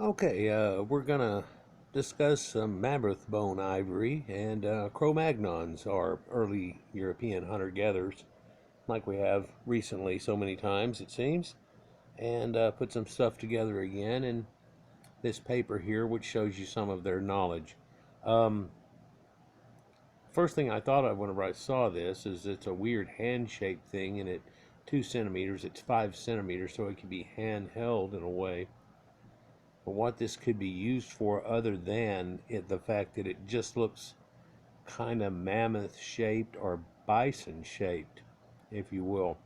Okay, we're gonna discuss some mammoth bone ivory and Cro Magnons, our early European hunter-gatherers, like we have recently so many times it seems, and put some stuff together again in this paper here, which shows you some of their knowledge. Um, First thing I thought of whenever I saw this is it's a weird hand-shaped thing, and at 2 centimeters, it's 5 centimeters, so it can be hand-held in a way. But what this could be used for other than the fact that it just looks kind of mammoth shaped or bison shaped, if you will.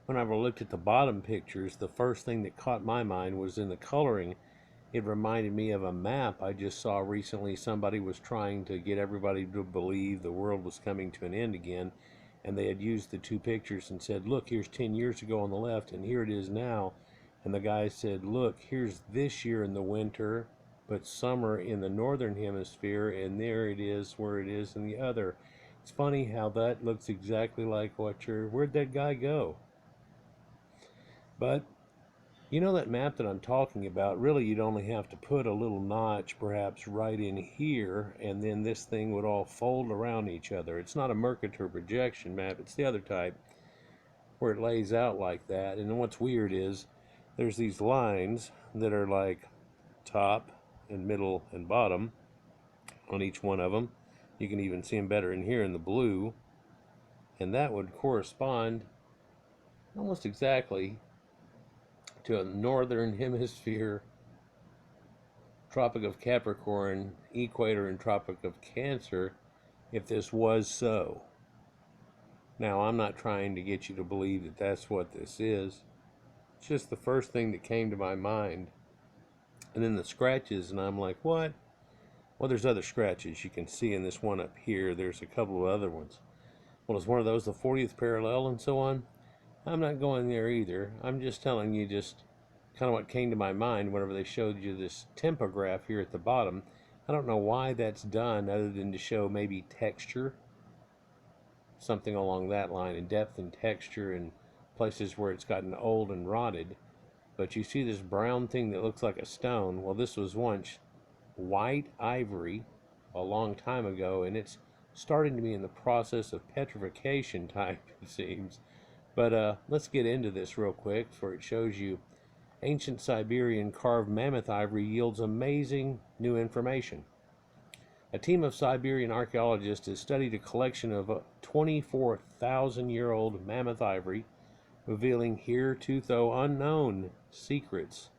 Whenever I looked at the bottom pictures, the first thing that caught my mind was in the coloring. It reminded me of a map I just saw recently. Somebody was trying to get everybody to believe the world was coming to an end again, and they had used the two pictures and said, look, here's 10 years ago on the left, and here it is now. And the guy said, look, here's this year in the winter, but summer in the northern hemisphere, and there it is where it is in the other. It's funny how that looks exactly like where'd that guy go? But you know that map that I'm talking about, really you'd only have to put a little notch perhaps right in here, and then this thing would all fold around each other. It's not a Mercator projection map, it's the other type where it lays out like that. And then what's weird is there's these lines that are like top and middle and bottom on each one of them. You can even see them better in here in the blue, and that would correspond almost exactly to a northern hemisphere, Tropic of Capricorn, equator, and Tropic of Cancer, if this was so. Now, I'm not trying to get you to believe that that's what this is. It's just the first thing that came to my mind. And then the scratches, and I'm like, what? Well, there's other scratches. You can see in this one up here, there's a couple of other ones. Well, is one of those the 40th parallel and so on? I'm not going there either. I'm just telling you just kind of what came to my mind whenever they showed you this tempograph here at the bottom. I don't know why that's done other than to show maybe texture, something along that line, and depth and texture in places where it's gotten old and rotted. But you see this brown thing that looks like a stone. Well, this was once white ivory a long time ago, and it's starting to be in the process of petrification type, it seems. But let's get into this real quick, for it shows you ancient Siberian carved mammoth ivory yields amazing new information. A team of Siberian archaeologists has studied a collection of 24,000-year-old mammoth ivory, revealing heretofore unknown secrets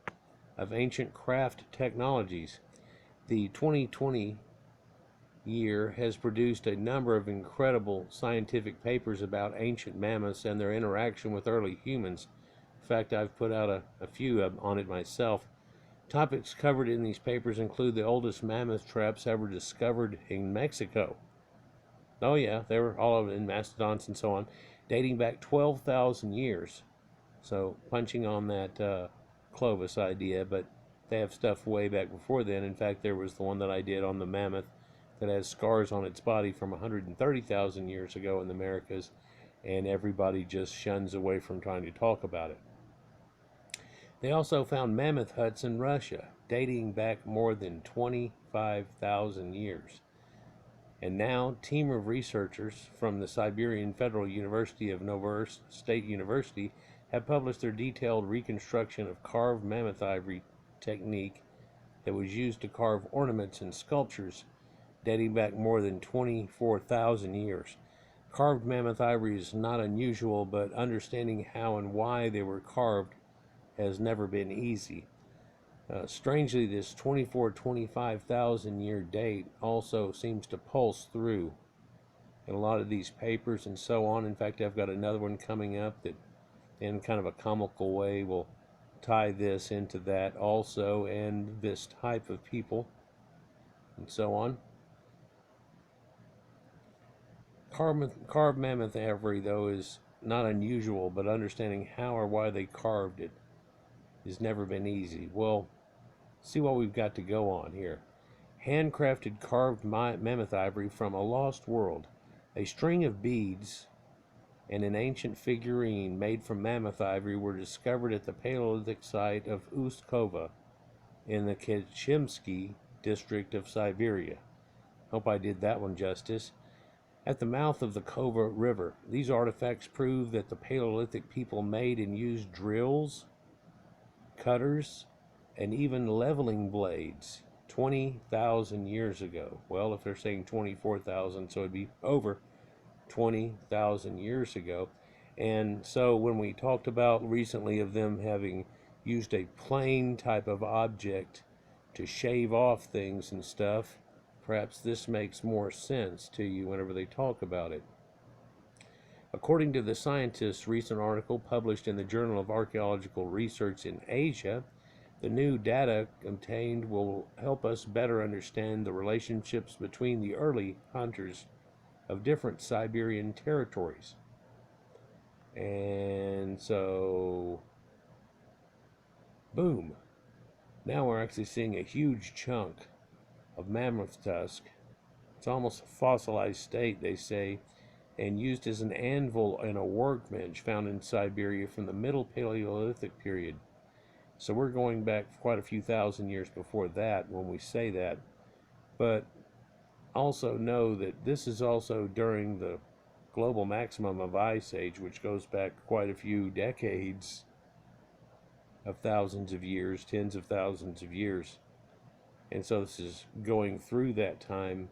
of ancient craft technologies. The 2020 year has produced a number of incredible scientific papers about ancient mammoths and their interaction with early humans. In fact, I've put out a few on it myself. Topics covered in these papers include the oldest mammoth traps ever discovered in Mexico. Oh yeah, they were all of it in mastodons and so on, dating back 12,000 years. So punching on that Clovis idea, but they have stuff way back before then. In fact, there was the one that I did on the mammoth that has scars on its body from 130,000 years ago in the Americas, and everybody just shuns away from trying to talk about it. They also found mammoth huts in Russia, dating back more than 25,000 years. And now, a team of researchers from the Siberian Federal University of Novosibirsk State University have published their detailed reconstruction of carved mammoth ivory technique that was used to carve ornaments and sculptures dating back more than 24,000 years. Carved mammoth ivory is not unusual, but understanding how and why they were carved has never been easy. Strangely, this 25,000 year date also seems to pulse through in a lot of these papers and so on. In fact, I've got another one coming up that, in kind of a comical way, will tie this into that also, and this type of people and so on. Carved mammoth ivory, though, is not unusual, but understanding how or why they carved it has never been easy. Well, see what we've got to go on here. Handcrafted carved mammoth ivory from a lost world. A string of beads and an ancient figurine made from mammoth ivory were discovered at the Paleolithic site of Ustkova, in the Kachimsky district of Siberia. Hope I did that one justice. At the mouth of the Kova River, these artifacts prove that the Paleolithic people made and used drills, cutters, and even leveling blades 20,000 years ago. Well, if they're saying 24,000, so it'd be over 20,000 years ago. And so when we talked about recently of them having used a plane type of object to shave off things and stuff, perhaps this makes more sense to you whenever they talk about it. According to the scientists' recent article published in the Journal of Archaeological Research in Asia, the new data obtained will help us better understand the relationships between the early hunters of different Siberian territories. And so, boom. Now we're actually seeing a huge chunk of mammoth tusk. It's almost a fossilized state, they say, and used as an anvil and a workbench found in Siberia from the Middle Paleolithic period. So we're going back quite a few thousand years before that when we say that. But also know that this is also during the global maximum of ice age, which goes back quite a few decades of thousands of years, tens of thousands of years. And so this is going through that time,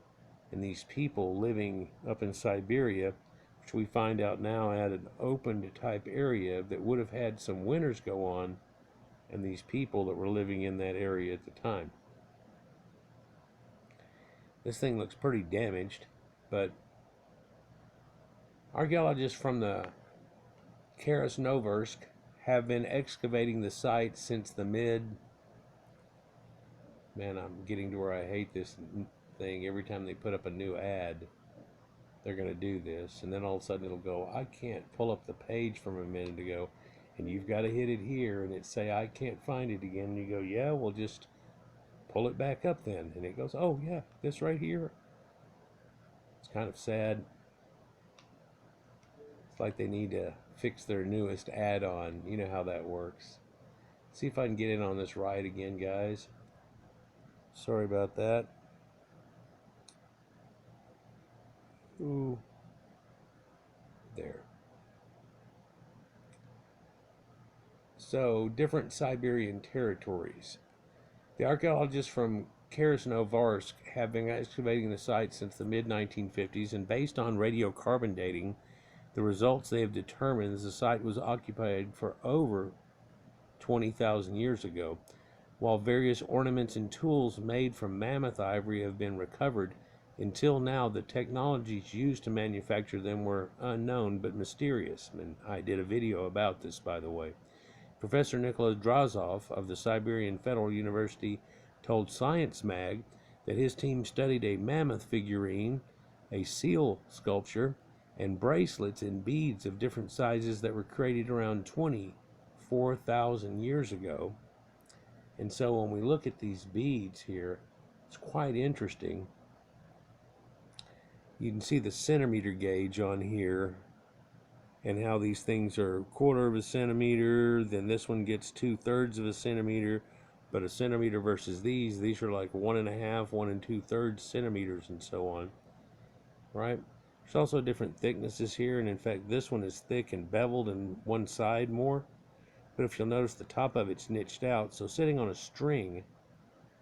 and these people living up in Siberia, which we find out now had an open type area that would have had some winters go on, and these people that were living in that area at the time. This thing looks pretty damaged, but archaeologists from the Krasnovarsk have been excavating the site since the Man, I'm getting to where I hate this thing. Every time they put up a new ad, they're going to do this. And then all of a sudden it'll go, I can't pull up the page from a minute ago. And you've got to hit it here. And it say, I can't find it again. And you go, yeah, we'll just pull it back up then. And it goes, oh, yeah, this right here. It's kind of sad. It's like they need to fix their newest add-on. You know how that works. See if I can get in on this ride again, guys. Sorry about that. Ooh. There. So, different Siberian territories. The archaeologists from Krasnovarsk have been excavating the site since the mid-1950s, and based on radiocarbon dating, the results they have determined is the site was occupied for over 20,000 years ago. While various ornaments and tools made from mammoth ivory have been recovered, until now the technologies used to manufacture them were unknown but mysterious. And I did a video about this, by the way. Professor Nicholas Drazov of the Siberian Federal University told Science Mag that his team studied a mammoth figurine, a seal sculpture, and bracelets and beads of different sizes that were created around 24,000 years ago. And so when we look at these beads here, it's quite interesting. You can see the centimeter gauge on here and how these things are 1/4 of a centimeter, then this one gets 2/3 of a centimeter, but a centimeter versus these are like 1.5, 1 2/3 centimeters and so on, right? There's also different thicknesses here, and in fact this one is thick and beveled in one side more. But if you'll notice, the top of it's niched out, so sitting on a string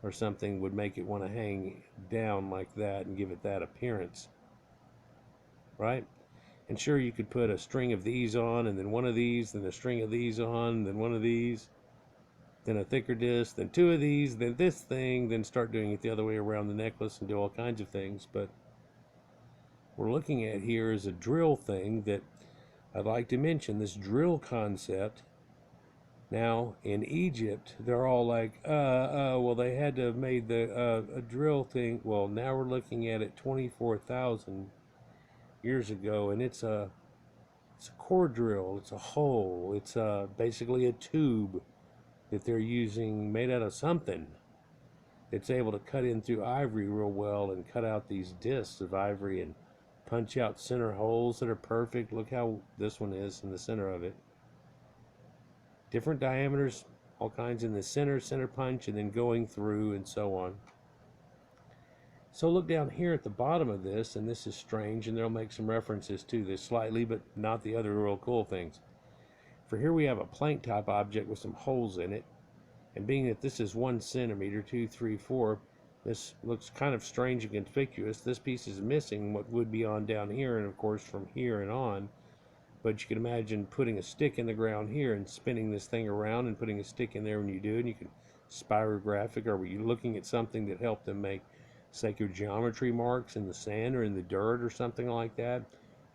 or something would make it want to hang down like that and give it that appearance, right? And sure, you could put a string of these on, and then one of these, then a string of these on, then one of these, then a thicker disc, then two of these, then this thing, then start doing it the other way around the necklace and do all kinds of things. But what we're looking at here is a drill thing that I'd like to mention, this drill concept. Now, in Egypt, they're all like, well, they had to have made the a drill thing. Well, now we're looking at it 24,000 years ago, and it's a core drill. It's a hole. It's basically a tube that they're using made out of something that's able to cut in through ivory real well and cut out these discs of ivory and punch out center holes that are perfect. Look how this one is in the center of it. Different diameters all kinds in the center punch, and then going through and so on. So look down here at the bottom of this, and this is strange, and they'll make some references to this slightly, but not the other real cool things. For here we have a plank type object with some holes in it, and being that this is 1 centimeter, 2, 3, 4, this looks kind of strange and conspicuous. This piece is missing what would be on down here, and of course from here and on. But you can imagine putting a stick in the ground here and spinning this thing around and putting a stick in there when you do it. And you can spirographic, or were you looking at something that helped them make sacred geometry marks in the sand or in the dirt or something like that?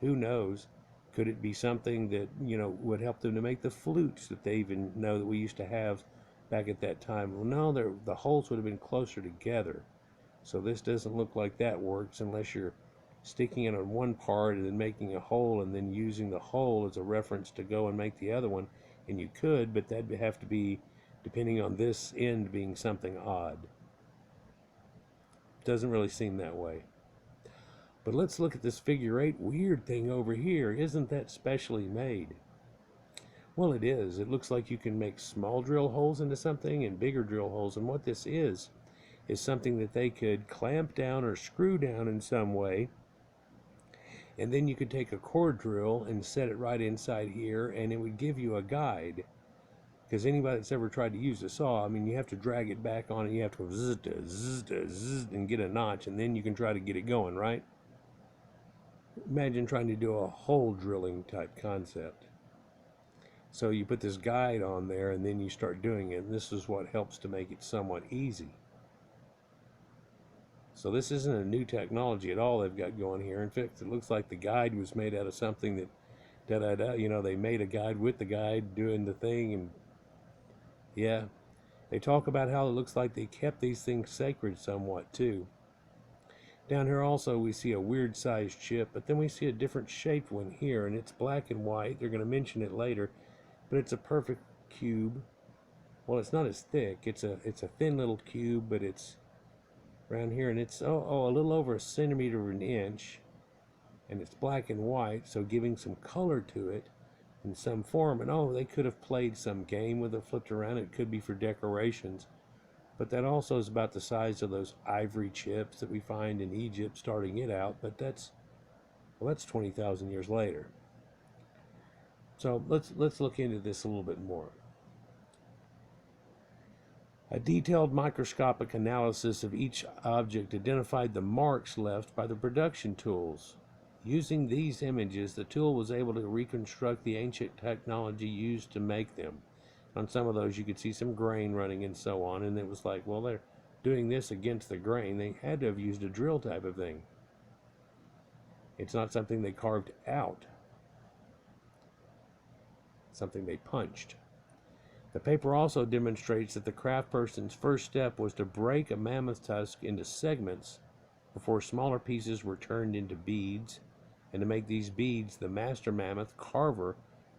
Who knows? Could it be something that, you know, would help them to make the flutes that they even know that we used to have back at that time? Well, no, the holes would have been closer together. So this doesn't look like that works unless you're sticking it on one part and then making a hole and then using the hole as a reference to go and make the other one. And you could, but that'd have to be depending on this end being something odd. Doesn't really seem that way. But let's look at this figure 8 weird thing over here. Isn't that specially made? Well, it is. It looks like you can make small drill holes into something and bigger drill holes. And what this is something that they could clamp down or screw down in some way. And then you could take a core drill and set it right inside here, and it would give you a guide. Because anybody that's ever tried to use a saw, I mean, you have to drag it back on it. You have to go zzz, zzz, zzz, and get a notch, and then you can try to get it going, right? Imagine trying to do a hole drilling type concept. So you put this guide on there, and then you start doing it. And this is what helps to make it somewhat easy. So this isn't a new technology at all they've got going here. In fact, it looks like the guide was made out of something that, you know, they made a guide with the guide doing the thing. And yeah, they talk about how it looks like they kept these things sacred somewhat too. Down here also we see a weird sized chip, but then we see a different shaped one here, and it's black and white. They're going to mention it later, but it's a perfect cube. Well, it's not as thick. It's a thin little cube, but it's around here, and it's a little over 1 centimeter or 1 inch, and it's black and white, so giving some color to it in some form. And they could have played some game with it, flipped around. It could be for decorations, but that also is about the size of those ivory chips that we find in Egypt, starting it out. But that's 20,000 years later. So let's look into this a little bit more. A detailed microscopic analysis of each object identified the marks left by the production tools. Using these images, the tool was able to reconstruct the ancient technology used to make them. On some of those, you could see some grain running and so on, and it was like, well, they're doing this against the grain. They had to have used a drill type of thing. It's not something they carved out. It's something they punched. The paper also demonstrates that the craft person's first step was to break a mammoth tusk into segments before smaller pieces were turned into beads. And to make these beads, the master mammoth carver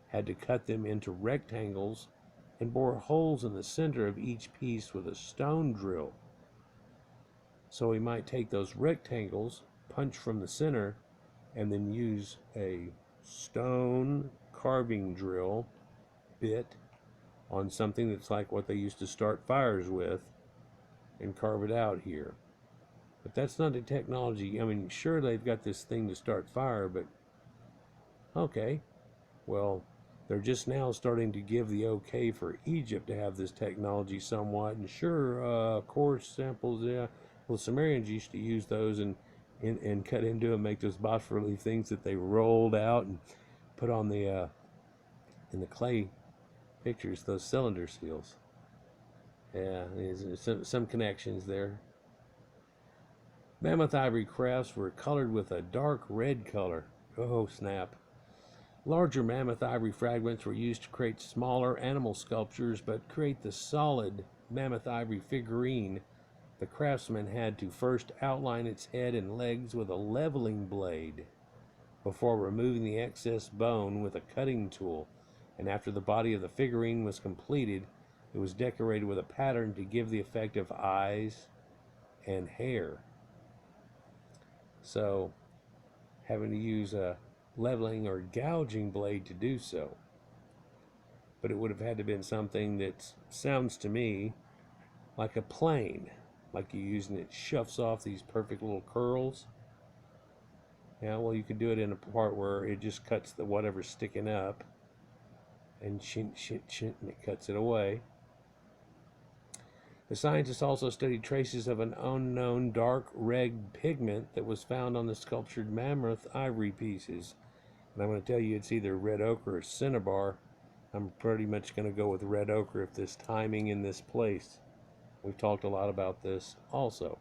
had to cut them into rectangles and bore holes in the center of each piece with a stone drill. So he might take those rectangles, punch from the center, and then use a stone carving drill bit on something that's like what they used to start fires with and carve it out here. But that's not a technology. I mean, sure, they've got this thing to start fire, but okay, well, they're just now starting to give the okay for Egypt to have this technology somewhat. And sure, coarse samples, yeah, well, Sumerians used to use those and cut into and make those bas-relief things that they rolled out and put on the in the clay pictures, those cylinder seals. Yeah, there's some connections there. Mammoth ivory crafts were colored with a dark red color. Oh, snap. Larger mammoth ivory fragments were used to create smaller animal sculptures, but create the solid mammoth ivory figurine, the craftsman had to first outline its head and legs with a leveling blade before removing the excess bone with a cutting tool. And after the body of the figurine was completed, it was decorated with a pattern to give the effect of eyes and hair. So, having to use a leveling or gouging blade to do so. But it would have had to have been something that's sounds to me like a plane, like you're using it shuffles off these perfect little curls. Yeah, well, you could do it in a part where it just cuts the whatever's sticking up, and and it cuts it away. The scientists also studied traces of an unknown dark red pigment that was found on the sculptured mammoth ivory pieces. And I'm going to tell you it's either red ochre or cinnabar. I'm pretty much going to go with red ochre if this timing in this place. We've talked a lot about this also.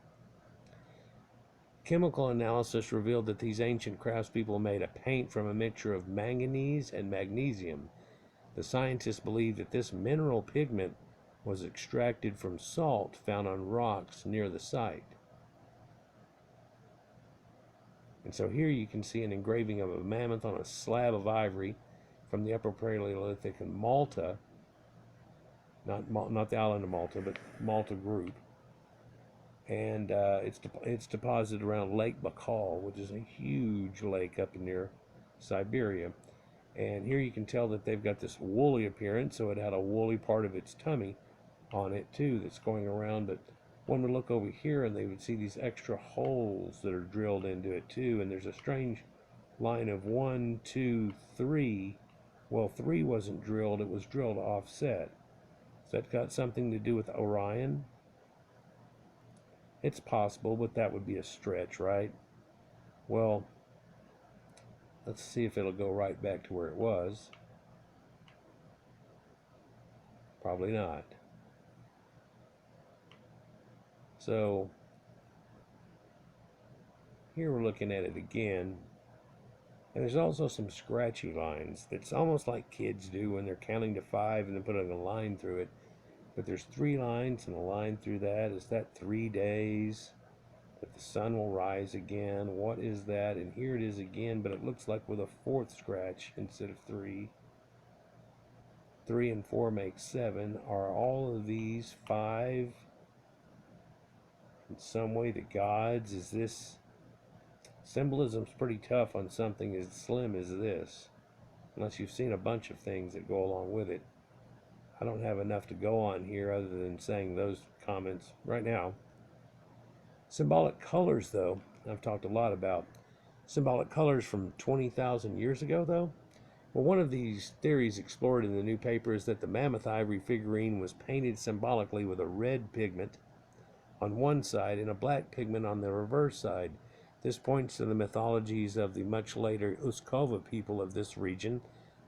Chemical analysis revealed that these ancient craftspeople made a paint from a mixture of manganese and magnesium. The scientists believe that this mineral pigment was extracted from salt found on rocks near the site. And so here you can see an engraving of a mammoth on a slab of ivory from the Upper Paleolithic in Malta, not the island of Malta, but Malta group. And it's deposited around Lake Baikal, which is a huge lake up near Siberia. And here you can tell that they've got this woolly appearance, so it had a woolly part of its tummy on it too that's going around. But one would look over here and they would see these extra holes that are drilled into it too. And there's a strange line of 1, 2, 3. Well, 3 wasn't drilled, it was drilled offset. Has that got something to do with Orion? It's possible, but that would be a stretch, right? Well, let's see if it'll go right back to where it was. Probably not. So here we're looking at it again. And there's also some scratchy lines that's almost like kids do when they're counting to 5 and then putting a line through it. But there's 3 lines and a line through that. Is that 3 days that the sun will rise again? What is that? And here it is again, but it looks like with a 4th scratch instead of 3. 3 and 4 make 7. Are all of these 5 in some way the gods? Is this symbolism's pretty tough on something as slim as this, unless you've seen a bunch of things that go along with it. I don't have enough to go on here other than saying those comments right now. Symbolic colors, though, I've talked a lot about symbolic colors from 20,000 years ago, though. Well, one of these theories explored in the new paper is that the mammoth ivory figurine was painted symbolically with a red pigment on one side and a black pigment on the reverse side. This points to the mythologies of the much later Uskova people of this region,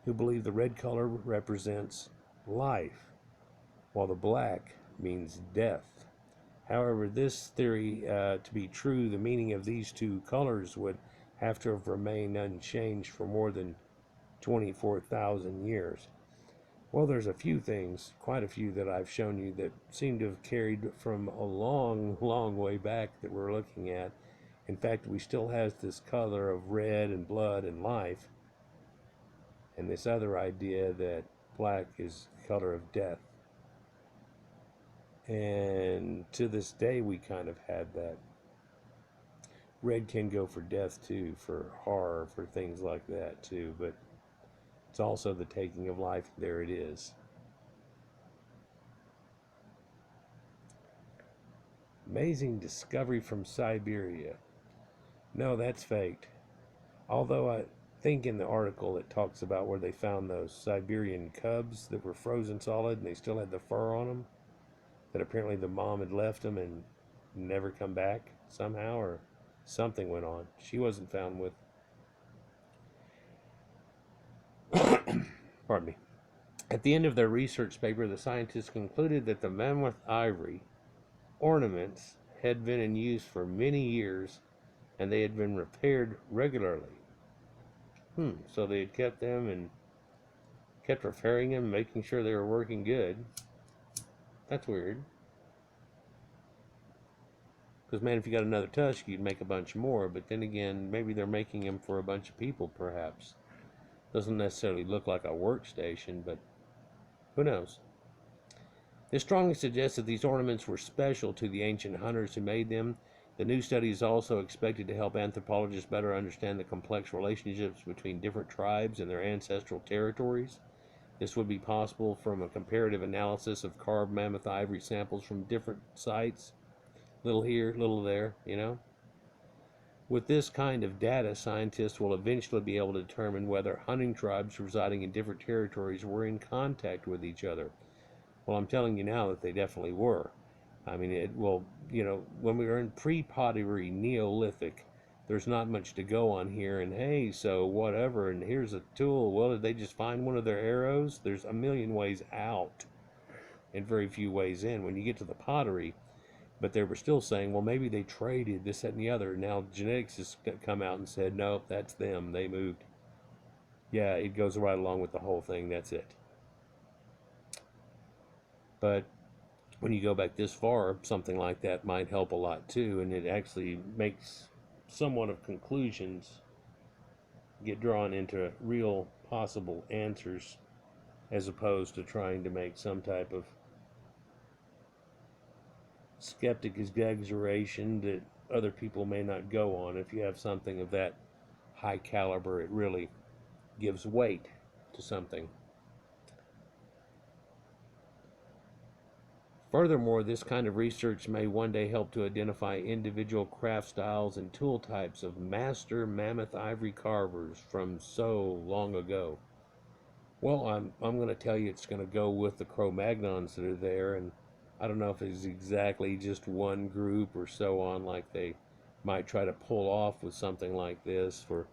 who believe the red color represents life, while the black means death. However, this theory to be true, the meaning of these 2 colors would have to have remained unchanged for more than 24,000 years. Well, there's a few things, quite a few, that I've shown you that seem to have carried from a long, long way back that we're looking at. In fact, we still have this color of red and blood and life, and this other idea that black is the color of death. And to this day, we kind of had that. Red can go for death too, for horror, for things like that too, but it's also the taking of life. There it is. Amazing discovery from Siberia. No, that's faked. Although I think in the article it talks about where they found those Siberian cubs that were frozen solid and they still had the fur on them, that apparently the mom had left them and never come back somehow, or something went on. She wasn't found with. Pardon me. At the end of their research paper, the scientists concluded that the mammoth ivory ornaments had been in use for many years and they had been repaired regularly. So they had kept them and kept repairing them, making sure they were working good. That's weird. Because, man, if you got another tusk, you'd make a bunch more. But then again, maybe they're making them for a bunch of people, perhaps. Doesn't necessarily look like a workstation, but who knows? This strongly suggests that these ornaments were special to the ancient hunters who made them. The new study is also expected to help anthropologists better understand the complex relationships between different tribes and their ancestral territories. This would be possible from a comparative analysis of carved mammoth ivory samples from different sites, little here, little there, you know. With this kind of data, scientists will eventually be able to determine whether hunting tribes residing in different territories were in contact with each other. Well, I'm telling you now that they definitely were. I mean, it will, you know, when we were in pre-pottery Neolithic, there's not much to go on here, and hey, so whatever, and here's a tool. Well, did they just find one of their arrows? There's a million ways out and very few ways in when you get to the pottery. But they were still saying, well, maybe they traded this, that, and the other. Now genetics has come out and said, no, that's them. They moved. Yeah, it goes right along with the whole thing. That's it. But when you go back this far, something like that might help a lot too, and it actually makes somewhat of conclusions get drawn into real possible answers as opposed to trying to make some type of skeptic exaggeration that other people may not go on. If you have something of that high caliber, it really gives weight to something. Furthermore, this kind of research may one day help to identify individual craft styles and tool types of master mammoth ivory carvers from so long ago. Well, I'm going to tell you it's going to go with the Cro Magnons that are there, and I don't know if it's exactly just one group or so on, like they might try to pull off with something like this, for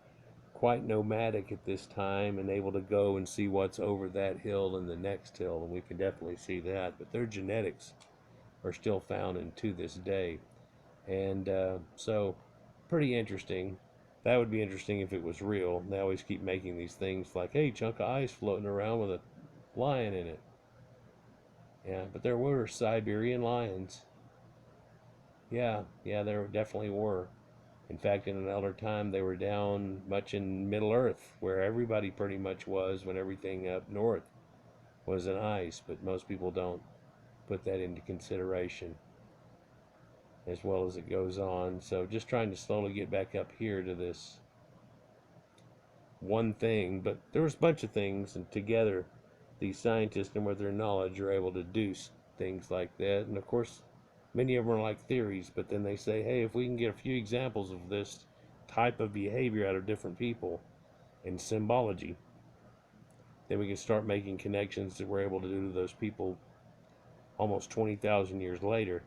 quite nomadic at this time and able to go and see what's over that hill and the next hill, and we can definitely see that. But their genetics are still found and to this day, and so pretty interesting. That would be interesting if it was real. They always keep making these things like, hey, chunk of ice floating around with a lion in it. Yeah, but there were Siberian lions. Yeah, there definitely were. In fact, in an elder time, they were down much in Middle Earth, where everybody pretty much was when everything up north was in ice, but most people don't put that into consideration as well as it goes on. So just trying to slowly get back up here to this one thing, but there was a bunch of things, and together these scientists and with their knowledge are able to do things like that. And of course, many of them are like theories, but then they say, hey, if we can get a few examples of this type of behavior out of different people and symbology, then we can start making connections that we're able to do to those people almost 20,000 years later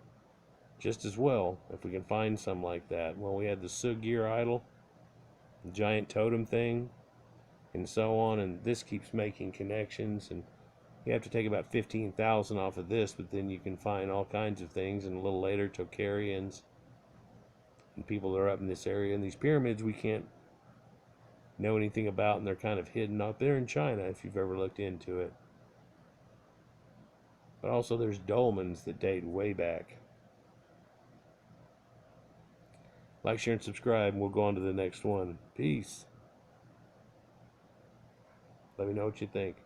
just as well, if we can find some like that. Well, we had the Sugir idol, the giant totem thing, and so on, and this keeps making connections, and you have to take about 15,000 off of this, but then you can find all kinds of things, and a little later Tocharians and people that are up in this area. And these pyramids we can't know anything about, and they're kind of hidden out there in China if you've ever looked into it. But also there's dolmens that date way back. Like, share, and subscribe, and we'll go on to the next one. Peace. Let me know what you think.